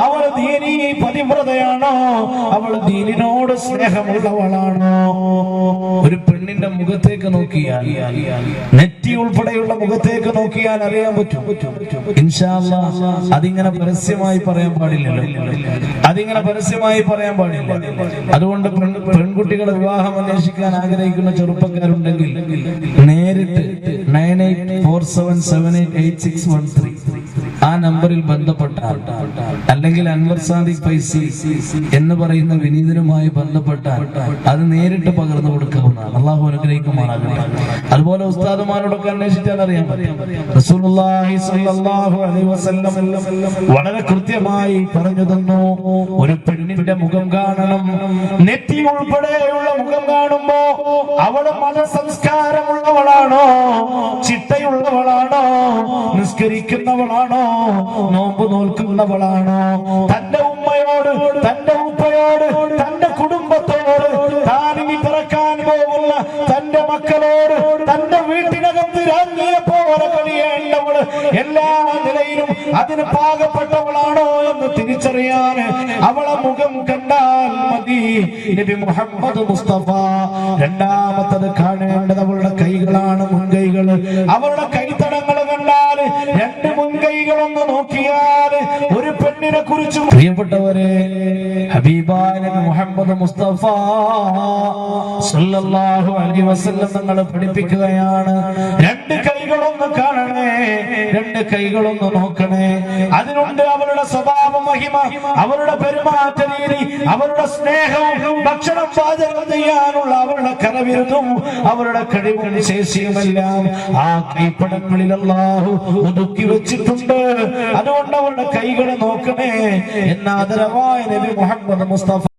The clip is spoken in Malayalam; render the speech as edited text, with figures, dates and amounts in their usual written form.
അവൾ ദീനീ പതിവ്രതയാണോ? അവൾ ദീനിനോട് സ്നേഹമുള്ളവളാണോ? ഒരു പെണ്ണിന്റെ മുഖത്തേക്ക് നോക്കിയാൽ, നെറ്റി ഉൾപ്പെടെയുള്ള മുഖത്തേക്ക് നോക്കിയാൽ അറിയാൻ പറ്റും. ഇൻഷാ അല്ലാഹ് അതിങ്ങനെ പരസ്യമായി പറയാൻ പാടില്ലല്ലോ, അതിങ്ങനെ പരസ്യമായി പറയാൻ പാടില്ല. അതുകൊണ്ട് പെൺകുട്ടികളെ വിവാഹം അന്വേഷിക്കാൻ ആഗ്രഹിക്കുന്ന ചെറുപ്പക്കാരുണ്ടെങ്കിൽ നേരിട്ട് 9847788613 ആ നമ്പറിൽ ബന്ധപ്പെട്ടാൽ, അല്ലെങ്കിൽ അൻവർ സാദിഖ് ഫൈസി എന്ന് പറയുന്ന വിനീതനുമായി ബന്ധപ്പെട്ടാൽ അത് നേരിട്ട് പകർന്നു കൊടുക്കാവുന്നതാണ്. അള്ളാഹു അനുഗ്രഹിക്കുമാറാകട്ടെ. അതുപോലെ ഉസ്താദുമാരോടൊക്കെ അന്വേഷിച്ചാൽ അറിയാൻ പറ്റും. റസൂലുള്ളാഹി സ്വല്ലല്ലാഹു അലൈഹി വസല്ലം വളരെ കൃത്യമായി പറഞ്ഞു തന്നു, ഒരു പെണ്ണിന്റെ മുഖം കാണണം, നെറ്റി ഉൾപ്പെടെയുള്ള മുഖം കാണുമ്പോ അവള് മതസംസ്കാരമുള്ളവളാണോ, ചിട്ടയുള്ളവളാണോ, നിസ്കരിക്കുന്നവളാണോ, നോമ്പ് നോൽക്കുന്നവളാണോ, തന്റെ ഉമ്മയോട്, തന്റെ ഉപ്പയോട്, തന്റെ കുടുംബത്തോട്, താനിനി പിറക്കാൻ പോകുന്ന തന്റെ മക്കളോട്, തന്റെ വീട്ടിനകത്ത് രാജ്ഞിയെ പോലെ കഴിയേണ്ടവള് എല്ലാ നിലയിലും അതിന് പാകപ്പെട്ടവളാണോ എന്ന് തിരിച്ചറിയാൻ അവളെ മുഖം കണ്ടാൽ മതി. നബി മുഹമ്മദ് മുസ്തഫ രണ്ടാമത്തത് കാണേണ്ടത് അവളുടെ കൈകളാണ്, മുൻകൈകൾ. അവളുടെ കൈത്തടങ്ങൾ കണ്ടാൽ, രണ്ട് മുൻകൈകളൊന്ന് നോക്കിയാൽ ഒരു പെണ്ണിനെ കുറിച്ച്, പ്രിയപ്പെട്ടവരെ, ഹബീബായ നബി മുഹമ്മദ് മുസ്തഫ സല്ലല്ലാഹു അലൈഹി വസല്ലം തങ്ങൾ പഠിപ്പിക്കുകയാണ്, രണ്ട് കൈകളൊന്ന് കാണണേ, രണ്ട് കൈകളൊന്ന് നോക്കണേ. അതിനുണ്ട് അവരുടെ സ്വഭാവ മഹിമ, അവരുടെ പെരുമാറ്റ രീതി, അവരുടെ സ്നേഹവും, ഭക്ഷണം പാചകം ചെയ്യാനുള്ള അവരുടെ കരവിരുതും, അവരുടെ കഴിവും ശേഷിയുമെല്ലാം ആ കൈപ്പടങ്ങളിൽ അല്ലാഹു ഒതുക്കി വെച്ചിട്ടുണ്ട്. അതുകൊണ്ട് അവരുടെ കൈകൾ നോക്കണേ എന്ന് ആദരവായ നബി മുഹമ്മദ് മുസ്തഫ